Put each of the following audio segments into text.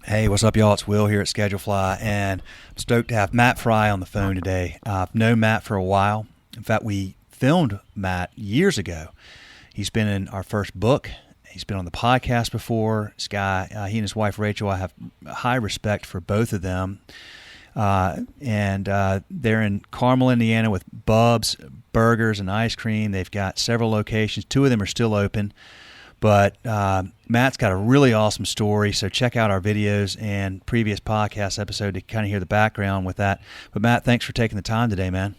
Hey, what's up, y'all? It's Will here at Schedule Fly, and I'm stoked to have Matt Frey on the phone today. I've known Matt for a while. In fact, we filmed Matt years ago. He's been in our first book. He's been on the podcast before. This guy, he and his wife Rachel, I have high respect for both of them. And they're in Carmel, Indiana, with Bub's Burgers and Ice Cream. They've got several locations. 2 of them are still open. But Matt's got a really awesome story, so check out our videos and previous podcast episode to kind of hear the background with that. But Matt, thanks for taking the time today, man.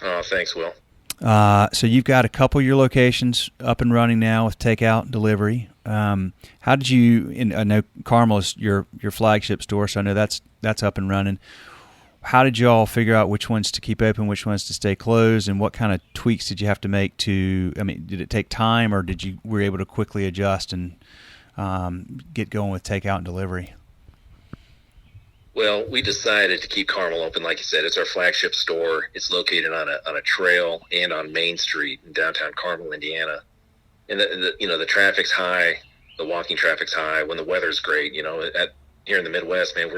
Oh, thanks, Will. So you've got a couple of your locations up and running now with takeout and delivery. How did you? I know Carmel is your flagship store, so I know that's up and running. How did you all figure out which ones to keep open, which ones to stay closed, and what kind of tweaks did you have to make to? I mean, did it take time, or were you able to quickly adjust and get going with takeout and delivery? Well, we decided to keep Carmel open, like you said. It's our flagship store. It's located on a trail and on Main Street in downtown Carmel, Indiana. And the traffic's high, the walking traffic's high when the weather's great. Here in the Midwest, man,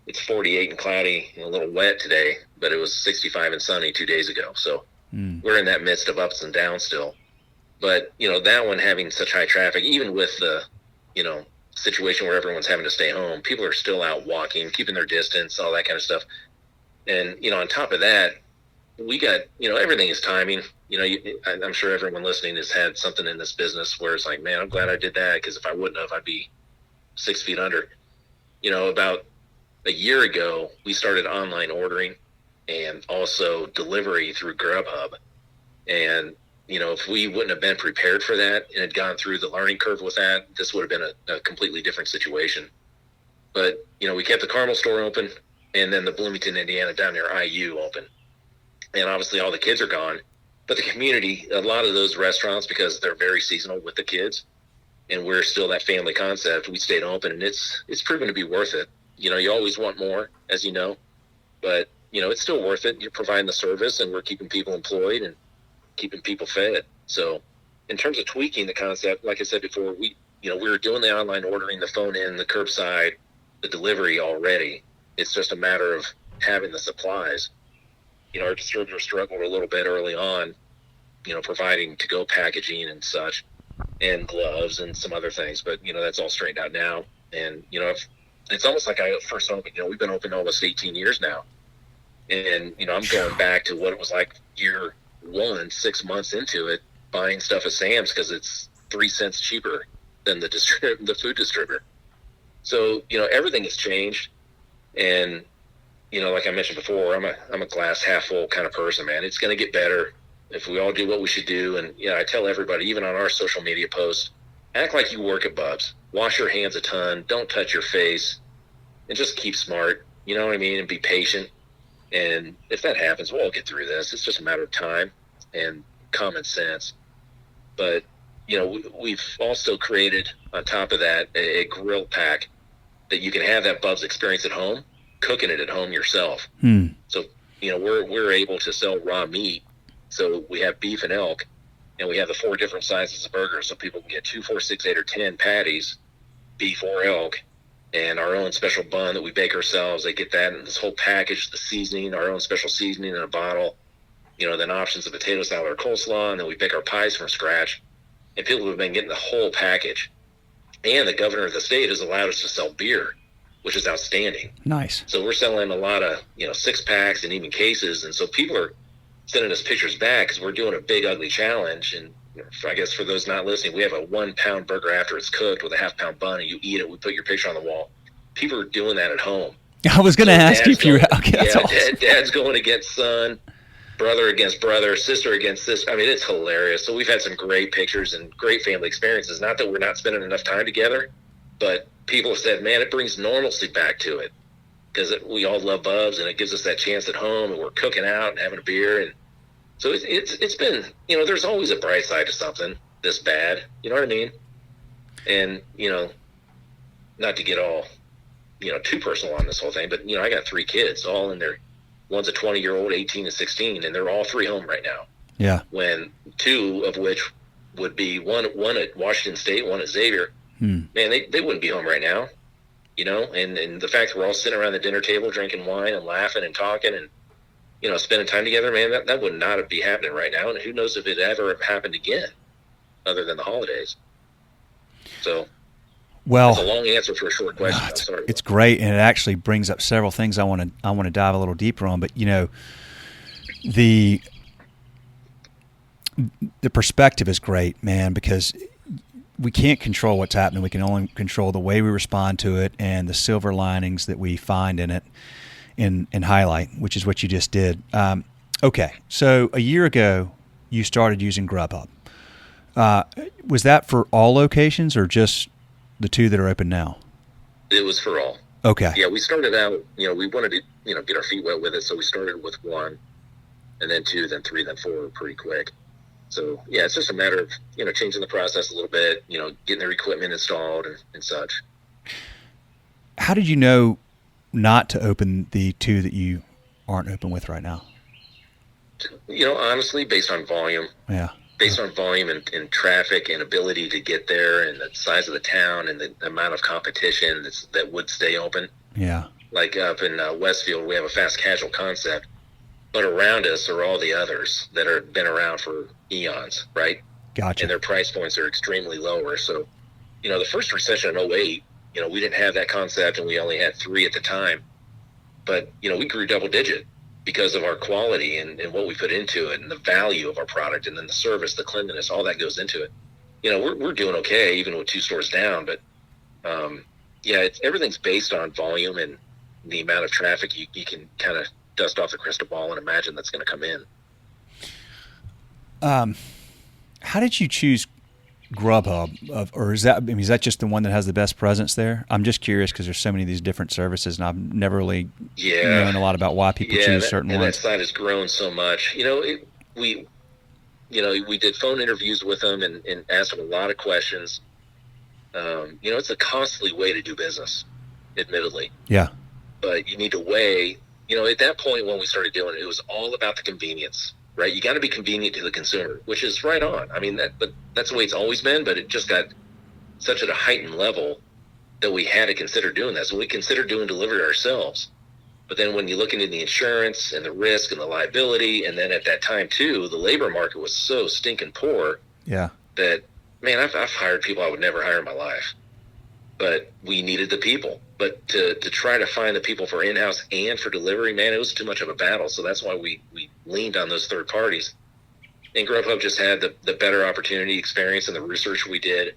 it's 48 and cloudy and a little wet today, but it was 65 and sunny 2 days ago. So we're in that midst of ups and downs still. But, that one having such high traffic, even with the, situation where everyone's having to stay home, people are still out walking, keeping their distance, all that kind of stuff. And, on top of that, we got, everything is timing. I'm sure everyone listening has had something in this business where it's like, man, I'm glad I did that, because if I wouldn't have, I'd be 6 feet under. About a year ago, we started online ordering and also delivery through Grubhub. And, if we wouldn't have been prepared for that and had gone through the learning curve with that, this would have been a completely different situation. But, we kept the Carmel store open, and then the Bloomington, Indiana, down near IU open. And obviously all the kids are gone. But the community, a lot of those restaurants, because they're very seasonal with the kids, and we're still that family concept, we stayed open, and it's proven to be worth it. You always want more, as you know, but, it's still worth it. You're providing the service, and we're keeping people employed and keeping people fed. So in terms of tweaking the concept, like I said before, we were doing the online ordering, the phone in, the curbside, the delivery already. It's just a matter of having the supplies. Our distributor struggled a little bit early on, providing to-go packaging and such, and gloves and some other things. But, that's all straightened out now. And, it's almost like I first opened, we've been open almost 18 years now. And, I'm going back to what it was like year 1, 6 months into it, buying stuff at Sam's because it's 3 cents cheaper than the food distributor. So, everything has changed. And, like I mentioned before, I'm a glass half full kind of person, man. It's going to get better if we all do what we should do. And, I tell everybody, even on our social media posts, act like you work at Bub's. Wash your hands a ton. Don't touch your face. And just keep smart, you know what I mean? And be patient. And if that happens, we'll all get through this. It's just a matter of time and common sense. But, we've also created, on top of that, a grill pack that you can have that Bub's experience at home, cooking it at home yourself. So, we're able to sell raw meat. So we have beef and elk, and we have the 4 different sizes of burgers, so people can get 2, 4, 6, 8, or 10 patties, beef or elk, and our own special bun that we bake ourselves. They get that in this whole package, the seasoning, our own special seasoning in a bottle, then options of potato salad or coleslaw, and then we bake our pies from scratch. And people have been getting the whole package. And the governor of the state has allowed us to sell beer, which is outstanding. Nice. So we're selling a lot of, 6-packs and even cases. And so people are sending us pictures back because we're doing a big, ugly challenge. And I guess for those not listening, we have a 1-pound burger after it's cooked with a half-pound bun, and you eat it. We put your picture on the wall. People are doing that at home. I was going to ask you if you were okay. That's awesome. Dad's going against son, brother against brother, sister against sister. I mean, it's hilarious. So we've had some great pictures and great family experiences. Not that we're not spending enough time together, but people have said, man, it brings normalcy back to it, because we all love Bub's, and it gives us that chance at home, and we're cooking out and having a beer. And so it's been, there's always a bright side to something this bad. You know what I mean? And, not to get all, too personal on this whole thing, but, I got 3 kids all in their, one's a 20-year-old, 18 and 16, and they're all 3 home right now. Yeah. When 2 of which would be one at Washington State, one at Xavier. Man, they wouldn't be home right now. and the fact that we're all sitting around the dinner table drinking wine and laughing and talking and, spending time together, man, that would not be happening right now. And who knows if it ever happened again other than the holidays. So, well, that's a long answer for a short question. Sorry. It's great, and it actually brings up several things I want to dive a little deeper on. But the perspective is great, man, because we can't control what's happening. We can only control the way we respond to it and the silver linings that we find in it and highlight, which is what you just did. Okay, so a year ago, you started using Grubhub. Was that for all locations or just the 2 that are open now? It was for all. Okay. Yeah, we started out, we wanted to, get our feet wet with it, so we started with 1, and then 2, then 3, then 4 pretty quick. So, yeah, it's just a matter of, changing the process a little bit, getting their equipment installed and such. How did you know not to open the 2 that you aren't open with right now? Honestly, based on volume. Yeah. Based on volume and traffic and ability to get there and the size of the town and the amount of competition that would stay open. Yeah. Like up in Westfield, we have a fast casual concept, but around us are all the others that have been around for eons, right? Gotcha. And their price points are extremely lower. So, the first recession in 2008, we didn't have that concept and we only had 3 at the time. But, we grew double digit because of our quality and what we put into it and the value of our product and then the service, the cleanliness, all that goes into it. We're doing okay even with 2 stores down, but everything's based on volume and the amount of traffic you can kind of dust off the crystal ball and imagine that's going to come in. How did you choose Grubhub, or is that just the one that has the best presence there? I'm just curious because there's so many of these different services, and I've never really known a lot about why people choose certain ones. That site has grown so much. We did phone interviews with them and asked them a lot of questions. It's a costly way to do business, admittedly. Yeah. But you need to weigh. At that point when we started doing it, it was all about the convenience. Right, you got to be convenient to the consumer, which is right on. I mean, but that's the way it's always been. But it just got such at a heightened level that we had to consider doing that. So we considered doing delivery ourselves. But then when you look into the insurance and the risk and the liability, and then at that time too, the labor market was so stinking poor. Yeah. That man, I've hired people I would never hire in my life. But we needed the people. But to try to find the people for in-house and for delivery, man, it was too much of a battle. So that's why we leaned on those third parties. And Grubhub just had the better opportunity experience and the research we did.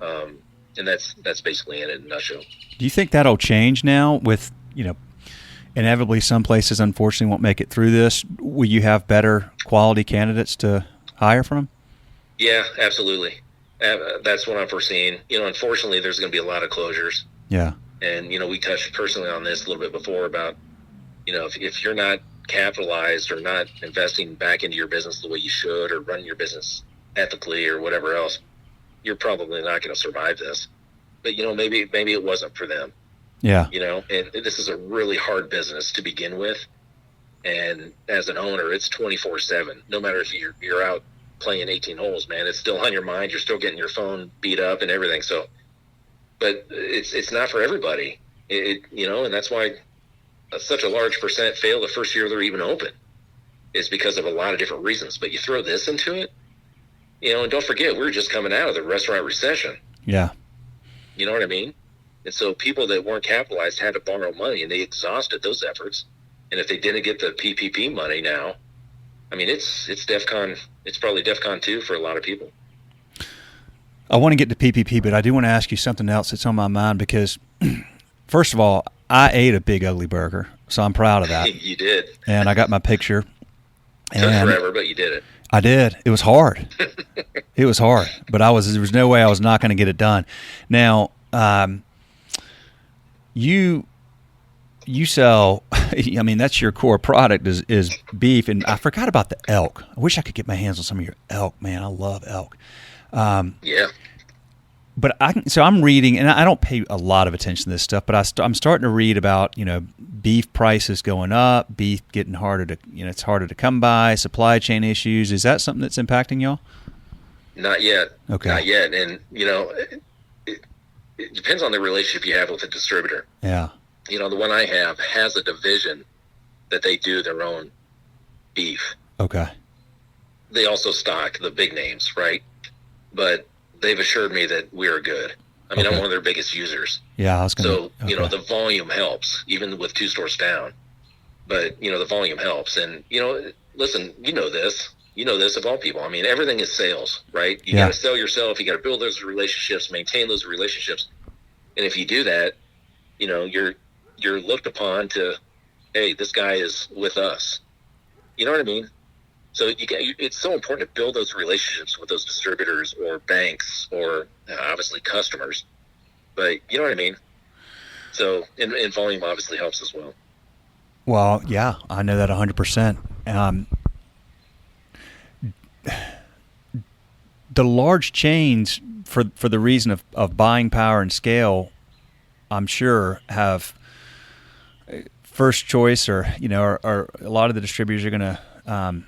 And that's basically it in a nutshell. Do you think that'll change now with, inevitably some places unfortunately won't make it through this? Will you have better quality candidates to hire from? Yeah, absolutely. That's what I'm foreseeing. Unfortunately, there's going to be a lot of closures. Yeah. And, we touched personally on this a little bit before about, if you're not capitalized or not investing back into your business the way you should or running your business ethically or whatever else, you're probably not going to survive this. But, maybe it wasn't for them. Yeah. And this is a really hard business to begin with. And as an owner, it's 24/7. No matter if you're out playing 18 holes, man, it's still on your mind. You're still getting your phone beat up and everything. So, but it's not for everybody, and that's why such a large percent fail the first year they're even open is because of a lot of different reasons. But you throw this into it, and don't forget, we're just coming out of the restaurant recession. Yeah. You know what I mean? And so people that weren't capitalized had to borrow money, and they exhausted those efforts. And if they didn't get the PPP money now, I mean, it's DEFCON. It's probably DEFCON 2 for a lot of people. I want to get to PPP, but I do want to ask you something else that's on my mind because, first of all, I ate a big ugly burger, so I'm proud of that. You did. And I got my picture. Took forever, but you did it. I did. It was hard. It was hard, but there was no way I was not going to get it done. Now, you sell, I mean, that's your core product is beef, and I forgot about the elk. I wish I could get my hands on some of your elk, man. I love elk. Yeah. But I'm reading, and I don't pay a lot of attention to this stuff, but I'm starting to read about, beef prices going up, beef getting harder to, it's harder to come by, supply chain issues. Is that something that's impacting y'all? Not yet. Okay. Not yet. And, it depends on the relationship you have with the distributor. Yeah. You know, the one I have has a division that they do their own beef. Okay. They also stock the big names, right? But they've assured me that we are good. I mean, I'm one of their biggest users. Yeah, I was going to. So, you know, the volume helps, even with 2 stores down. But, you know, the volume helps. And, you know, listen, you know this. You know this of all people. I mean, everything is sales, right? You got to sell yourself. You got to build those relationships, maintain those relationships. And if you do that, you know, you're looked upon to, hey, this guy is with us. You know what I mean? So it's so important to build those relationships with those distributors or banks or obviously customers. But you know what I mean? So, and volume obviously helps as well. Well, yeah, I know that 100%. The large chains, for the reason of buying power and scale, I'm sure have first choice, or you know, or a lot of the distributors are going to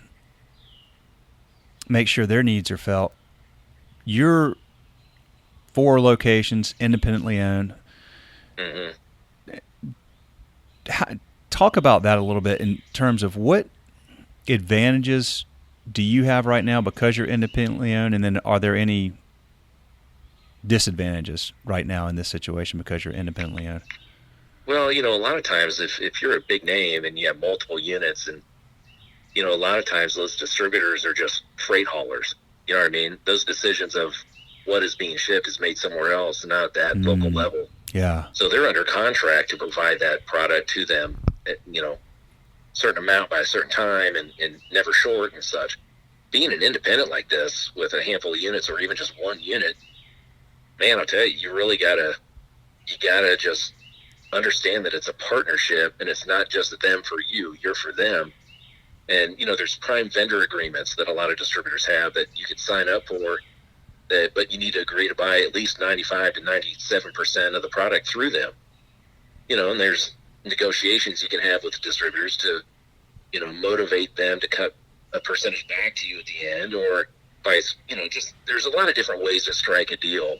make sure their needs are felt. Your 4 locations, independently owned. Mm-hmm. Talk about that a little bit in terms of what advantages do you have right now because you're independently owned, and then are there any disadvantages right now in this situation because you're independently owned? Well, you know, a lot of times if you're a big name and you have multiple units, and you know, a lot of times those distributors are just freight haulers. You know what I mean? Those decisions of what is being shipped is made somewhere else, not at that local level. Yeah. So they're under contract to provide that product to them at, you know, certain amount by a certain time and never short and such. Being an independent like this with a handful of units or even just one unit, man, I'll tell you, you really gotta just understand that it's a partnership and it's not just them for you, you're for them. And, you know, there's prime vendor agreements that a lot of distributors have that you can sign up for, but you need to agree to buy at least 95 to 97% of the product through them. You know, and there's negotiations you can have with the distributors to, you know, motivate them to cut a percentage back to you at the end, or vice, you know, just there's a lot of different ways to strike a deal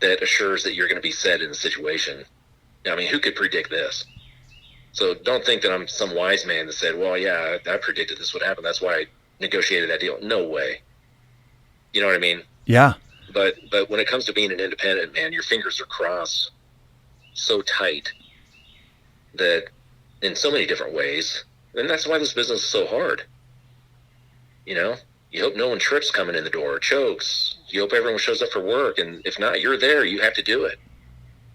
that assures that you're going to be set in the situation. I mean, who could predict this? So don't think that I'm some wise man that said, well, yeah, I predicted this would happen. That's why I negotiated that deal. No way. You know what I mean? Yeah. But when it comes to being an independent, man, your fingers are crossed so tight that in so many different ways. And that's why this business is so hard. You know, you hope no one trips coming in the door or chokes. You hope everyone shows up for work. And if not, you're there. You have to do it.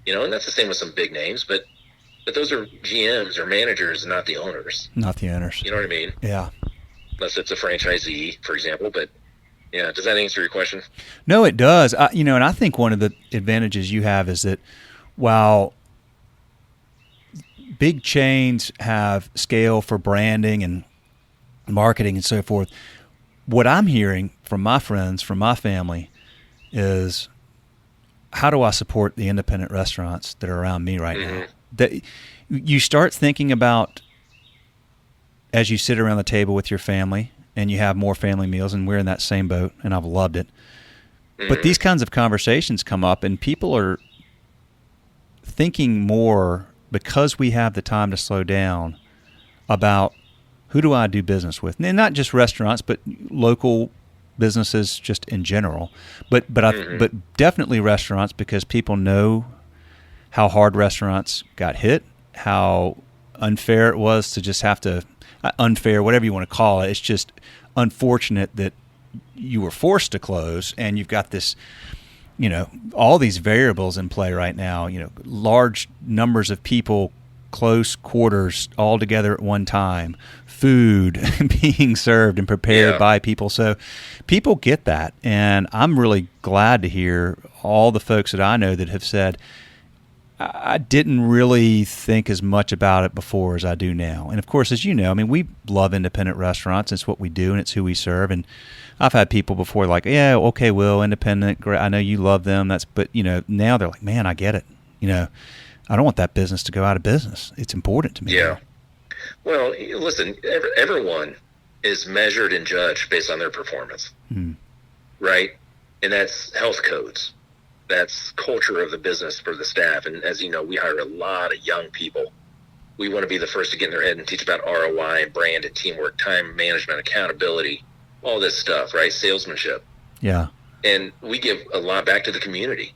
You know, and that's the same with some big names, but those are GMs or managers, not the owners. Not the owners. You know what I mean? Yeah. Unless it's a franchisee, for example. But yeah, does that answer your question? No, it does. You know, and I think one of the advantages you have is that while big chains have scale for branding and marketing and so forth, what I'm hearing from my friends, from my family, is how do I support the independent restaurants that are around me right now? That you start thinking about as you sit around the table with your family and you have more family meals, and we're in that same boat, and I've loved it. But these kinds of conversations come up, and people are thinking more, because we have the time to slow down, about who do I do business with? And not just restaurants, but local businesses just in general. But definitely restaurants, because people know how hard restaurants got hit, how unfair it was to just have to, unfair, whatever you want to call it. It's just unfortunate that you were forced to close, and you've got this, you know, all these variables in play right now, you know, large numbers of people, close quarters all together at one time, food being served and prepared by people. So people get that. And I'm really glad to hear all the folks that I know that have said, I didn't really think as much about it before as I do now. And of course, as you know, I mean, we love independent restaurants. It's what we do, and it's who we serve. And I've had people before like, yeah, okay, Will, independent, great. I know you love them. But you know, now they're like, man, I get it. You know, I don't want that business to go out of business. It's important to me. Yeah. Well, listen, everyone is measured and judged based on their performance, right? And that's health codes. that's culture of the business for the staff. And as you know, we hire a lot of young people. We want to be the first to get in their head and teach about ROI and brand and teamwork, time management, accountability, all this stuff, right? Salesmanship. Yeah. And we give a lot back to the community.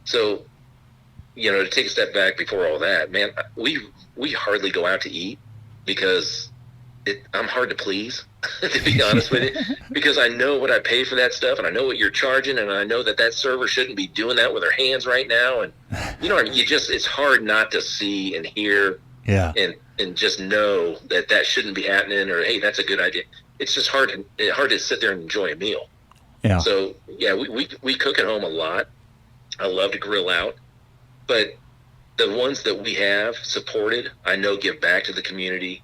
So, to take a step back before all that, man, we hardly go out to eat because I'm hard to please, to be honest with you, because I know what I pay for that stuff, and I know what you're charging, and I know that server shouldn't be doing that with their hands right now. And it's hard not to see and hear, and just know that shouldn't be happening, or hey, that's a good idea. It's just hard to sit there and enjoy a meal. Yeah. So yeah, we cook at home a lot. I love to grill out, but the ones that we have supported, I know give back to the community.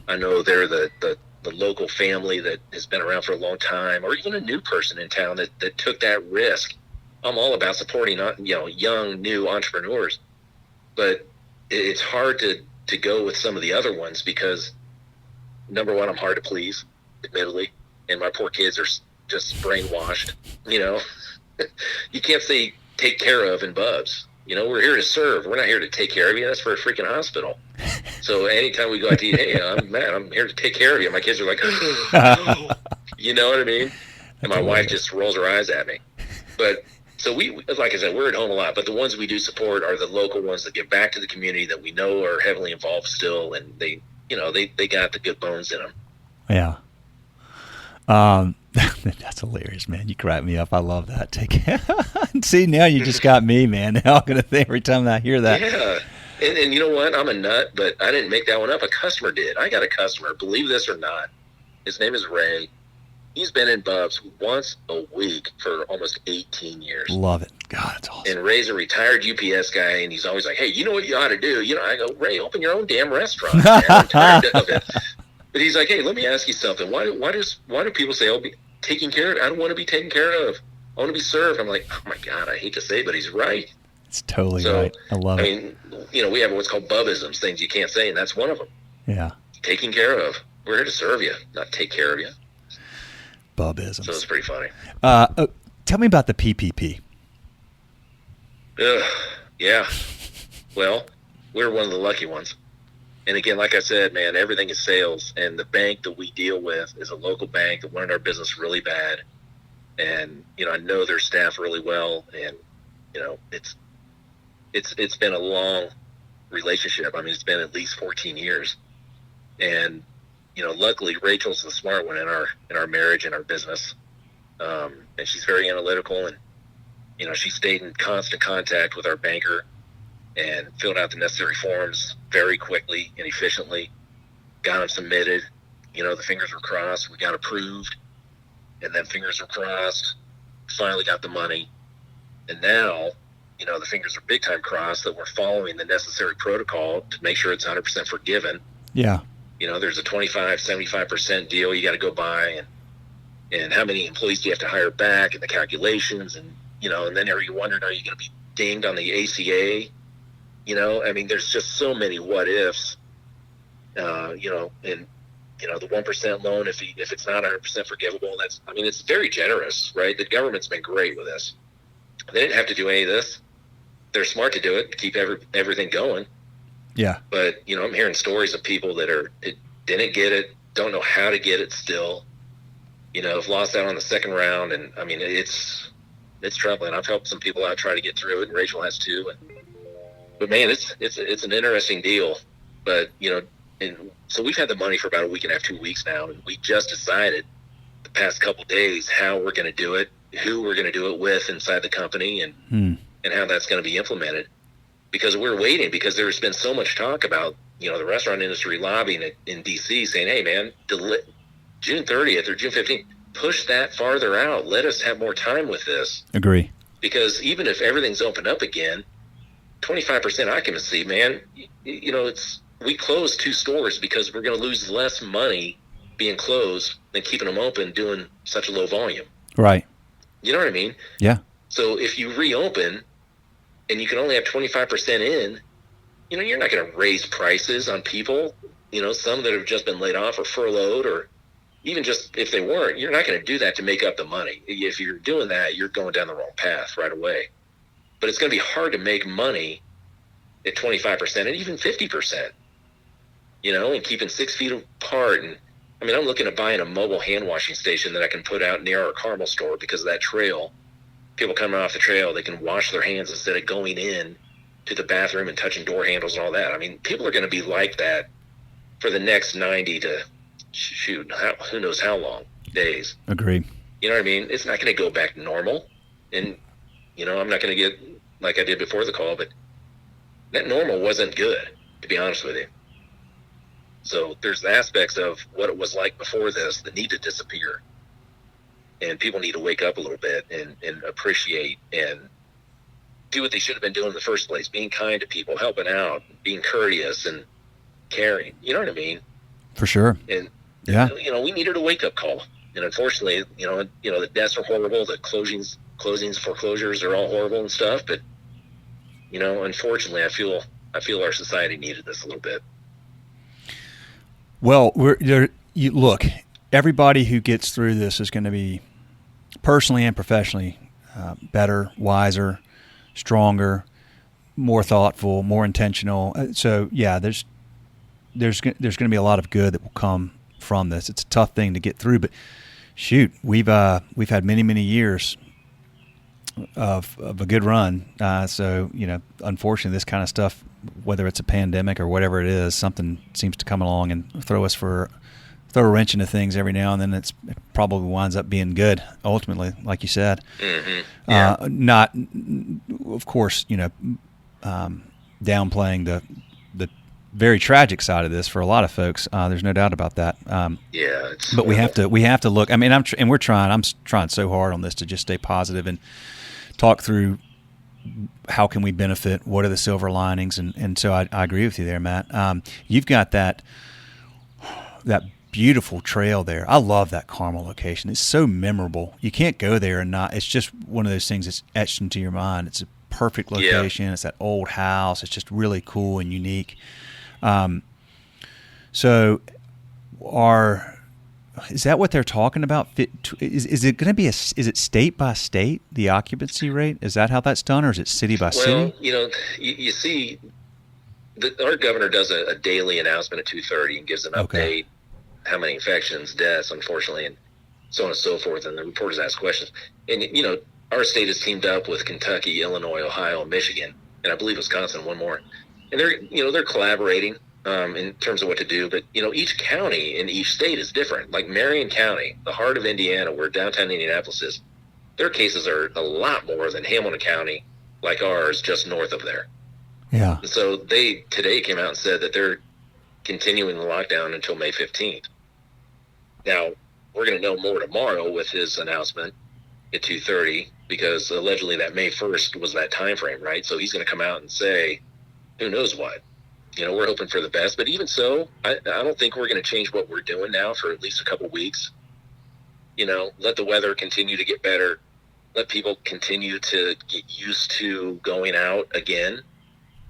I know they're the local family that has been around for a long time, or even a new person in town that took that risk. I'm all about supporting, young, new entrepreneurs, but it's hard to go with some of the other ones because, number one, I'm hard to please, admittedly, and my poor kids are just brainwashed. You can't say take care of in Bubs. We're here to serve. We're not here to take care of you. That's for a freaking hospital. So anytime we go out to eat, hey, I'm Matt, I'm here to take care of you. My kids are like, you know what I mean? And my wife just rolls her eyes at me. But so we, like I said, we're at home a lot. But the ones we do support are the local ones that give back to the community that we know are heavily involved still, and they got the good bones in them. Yeah. That's hilarious, man. You crack me up. I love that. See, now you just got me, man. Now I'm going to think every time I hear that. Yeah. And you know what? I'm a nut, but I didn't make that one up. A customer did. I got a customer, believe this or not. His name is Ray. He's been in Bubs once a week for almost 18 years. Love it. God, that's awesome. And Ray's a retired UPS guy, and he's always like, hey, you know what you ought to do? I go, Ray, open your own damn restaurant. Man. I'm tired of it. But he's like, hey, let me ask you something. Why do people say, oh, be taken care of? I don't want to be taken care of. I want to be served. I'm like, oh my God, I hate to say it, but he's right. It's totally right. I love it. I mean, we have what's called Bubisms, things you can't say, and that's one of them. Yeah. Taking care of. We're here to serve you, not take care of you. Bubisms. So it's pretty funny. Tell me about the PPP. Yeah. Well, we're one of the lucky ones. And again, like I said, man, everything is sales, and the bank that we deal with is a local bank that wanted our business really bad. And, I know their staff really well, and, it's been a long relationship. I mean, it's been at least 14 years. And, luckily Rachel's the smart one in our marriage and our business. And she's very analytical, and, she stayed in constant contact with our banker and filled out the necessary forms very quickly and efficiently, got them submitted. The fingers were crossed. We got approved, and then fingers were crossed, finally got the money. And now, the fingers are big time crossed that we're following the necessary protocol to make sure it's 100% forgiven. Yeah. There's a 25, 75% deal you got to go by, and how many employees do you have to hire back, and the calculations, and, and then are you wondering, are you going to be dinged on the ACA? I mean, there's just so many what ifs, and, the 1% loan, if it's not 100% forgivable, it's very generous, right? The government's been great with this. They didn't have to do any of this. They're smart to do it, keep everything going. Yeah. But, I'm hearing stories of people that didn't get it, don't know how to get it still, have lost out on the second round. And I mean, it's troubling. I've helped some people out try to get through it, and Rachel has too. But man, it's an interesting deal. But, and so we've had the money for about a week and a half, 2 weeks now, and we just decided the past couple of days how we're going to do it, who we're going to do it with inside the company, and how that's going to be implemented. Because we're waiting, because there's been so much talk about, the restaurant industry lobbying in D.C. saying, hey, man, June 30th or June 15th, push that farther out. Let us have more time with this. Agree. Because even if everything's opened up again, 25% occupancy, man, we closed 2 stores because we're going to lose less money being closed than keeping them open doing such a low volume. Right. You know what I mean? Yeah. So if you reopen and you can only have 25% in, you're not going to raise prices on people, some that have just been laid off or furloughed, or even just if they weren't, you're not going to do that to make up the money. If you're doing that, you're going down the wrong path right away. but it's going to be hard to make money at 25% and even 50%, and keeping 6 feet apart. And I mean, I'm looking at buying a mobile hand washing station that I can put out near our Carmel store, because of that trail. People coming off the trail, they can wash their hands instead of going in to the bathroom and touching door handles and all that. I mean, people are going to be like that for the next 90 to who knows how long days. Agreed. You know what I mean? It's not going to go back to normal. And, I'm not going to get like I did before the call, but that normal wasn't good, to be honest with you. So there's aspects of what it was like before this that need to disappear. And people need to wake up a little bit and appreciate and do what they should have been doing in the first place, being kind to people, helping out, being courteous and caring. You know what I mean? For sure. And, yeah, we needed a wake-up call. And unfortunately, the deaths are horrible, the closings, foreclosures are all horrible and stuff. But, unfortunately, I feel our society needed this a little bit. Well, look, everybody who gets through this is going to be personally and professionally better, wiser, stronger, more thoughtful, more intentional. So yeah, there's going to be a lot of good that will come from this. It's a tough thing to get through, but shoot, we've had many years of a good run. So unfortunately, this kind of stuff, whether it's a pandemic or whatever it is, something seems to come along and throw a wrench into things every now and then. It probably winds up being good ultimately, like you said. Mm-hmm. Yeah. Not, of course, downplaying the very tragic side of this for a lot of folks. There's no doubt about that. Yeah, but we have to look. I mean, I'm trying so hard on this to just stay positive and talk through how can we benefit. What are the silver linings? And so I agree with you there, Matt. You've got that beautiful trail there. I love that Carmel location. It's so memorable. You can't go there and not. It's just one of those things that's etched into your mind. It's a perfect location. Yeah. It's that old house. It's just really cool and unique. So is that what they're talking about? Is it going to be is it state by state, the occupancy rate? Is that how that's done, or is it city by city? Well, you see, our governor does a daily announcement at 2:30 and gives an update, how many infections, deaths, unfortunately, and so on and so forth, and the reporters ask questions. And, our state has teamed up with Kentucky, Illinois, Ohio, and Michigan, and I believe Wisconsin, one more. And they're collaborating in terms of what to do. But, each county in each state is different. Like Marion County, the heart of Indiana, where downtown Indianapolis is, their cases are a lot more than Hamilton County, like ours, just north of there. Yeah. And so they today came out and said that they're continuing the lockdown until May 15th. Now, we're going to know more tomorrow with his announcement at 2:30, because allegedly that May 1st was that time frame, right? So he's going to come out and say, who knows what. We're hoping for the best. But even so, I don't think we're going to change what we're doing now for at least a couple weeks. Let the weather continue to get better. Let people continue to get used to going out again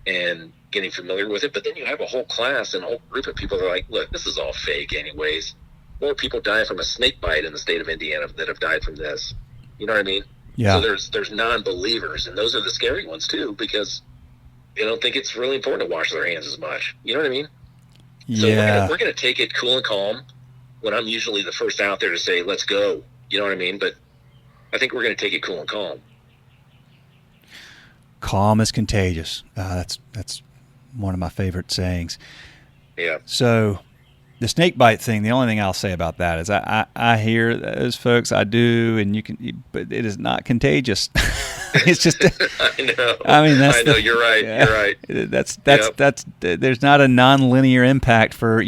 and getting familiar with it. But then you have a whole class and a whole group of people that are like, look, this is all fake anyways. More people die from a snake bite in the state of Indiana that have died from this. You know what I mean? Yeah. So there's non-believers, and those are the scary ones too, because they don't think it's really important to wash their hands as much. You know what I mean? Yeah. So we're gonna take it cool and calm, when I'm usually the first out there to say, let's go. You know what I mean? But I think we're going to take it cool and calm. Calm is contagious. That's one of my favorite sayings. Yeah. So the snake bite thing, the only thing I'll say about that is I hear those folks, I do, and but it is not contagious. It's just, I know. I mean, I know. You're right. Yeah, you're right. That's there's not a non-linear impact for,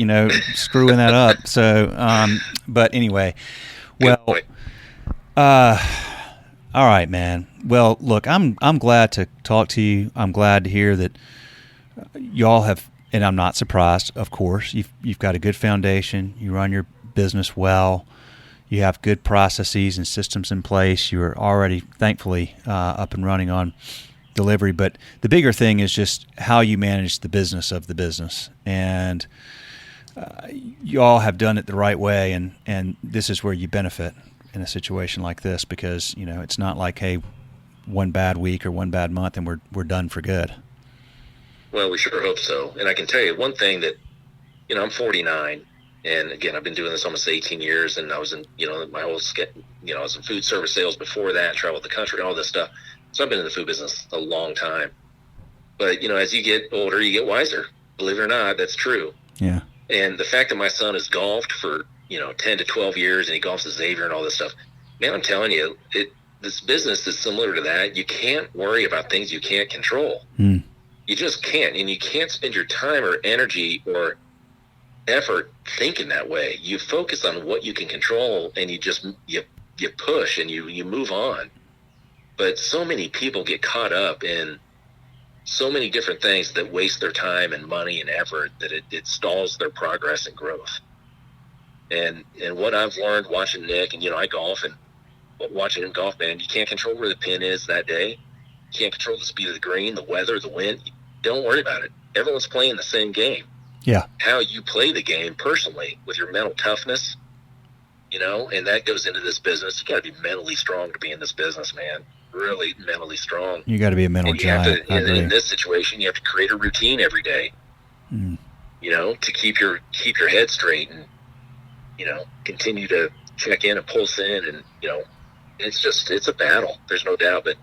screwing that up. So, but anyway, well, all right, man. Well, look, I'm glad to talk to you. I'm glad to hear that y'all have, and I'm not surprised, of course. You've got a good foundation. You run your business well. You have good processes and systems in place. You're already, thankfully, up and running on delivery. But the bigger thing is just how you manage the business of the business. And you all have done it the right way, and this is where you benefit in a situation like this, because, it's not like, hey, one bad week or one bad month and we're done for good. Well, we sure hope so. And I can tell you one thing that, I'm 49, and again, I've been doing this almost 18 years, and I was in, my whole, I was in food service sales before that, traveled the country, all this stuff. So I've been in the food business a long time. But, as you get older, you get wiser. Believe it or not, that's true. Yeah. And the fact that my son has golfed for, 10 to 12 years, and he golfs at Xavier and all this stuff, man, I'm telling you, this business is similar to that. You can't worry about things you can't control. Mm. You just can't. And you can't spend your time or energy or effort thinking that way. You focus on what you can control, and you push and you move on. But so many people get caught up in so many different things that waste their time and money and effort that it stalls their progress and growth. And what I've learned watching Nick, and I golf, and watching him golf, man, you can't control where the pin is that day. You can't control the speed of the green, the weather, the wind. Don't worry about it. Everyone's playing the same game. Yeah. How you play the game personally with your mental toughness, and that goes into this business. You got to be mentally strong to be in this business, man. Really mentally strong. You got to be a mental giant. In this situation, you have to create a routine every day, to keep your head straight and, continue to check in and pulse in. And, it's a battle. There's no doubt, but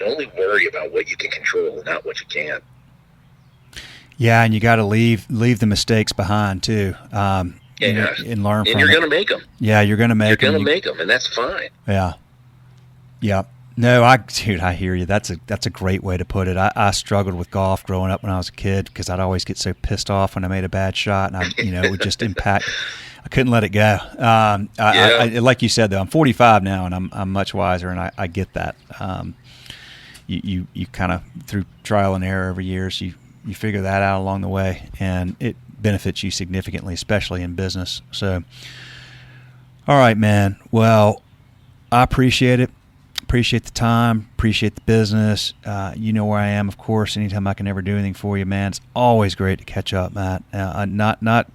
only worry about what you can control, not what you can't. Yeah, and you got to leave the mistakes behind too, and learn from. And you're going to make them. Yeah, you're going to make them. You're going to make them, and that's fine. Yeah, yeah. No, I hear you. That's a great way to put it. I struggled with golf growing up when I was a kid because I'd always get so pissed off when I made a bad shot, and it would just impact. I couldn't let it go. I, like you said though, I'm 45 now, and I'm much wiser, and I get that. You kind of through trial and error over years, you figure that out along the way, and it benefits you significantly, especially in business. So, all right, man. Well, I appreciate it. Appreciate the time. Appreciate the business. You know where I am, of course. Anytime I can ever do anything for you, man, it's always great to catch up, Matt. Not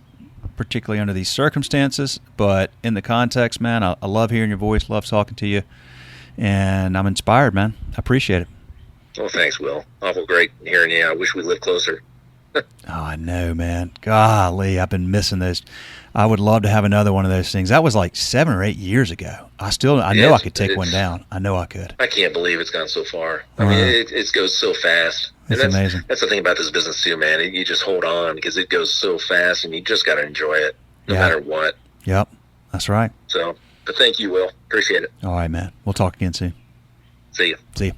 particularly under these circumstances, but in the context, man, I love hearing your voice. Love talking to you, and I'm inspired, man. I appreciate it. Well, thanks, Will. Awful great hearing you. I wish we lived closer. Oh, I know, man. Golly, I've been missing those. I would love to have another one of those things. That was like 7 or 8 years ago. I know I could take one down. I know I could. I can't believe it's gone so far. I mean, it goes so fast. It's amazing. That's the thing about this business too, man. You just hold on because it goes so fast, and you just got to enjoy it no matter what. Yep, that's right. So, but thank you, Will. Appreciate it. All right, man. We'll talk again soon. See you. See you.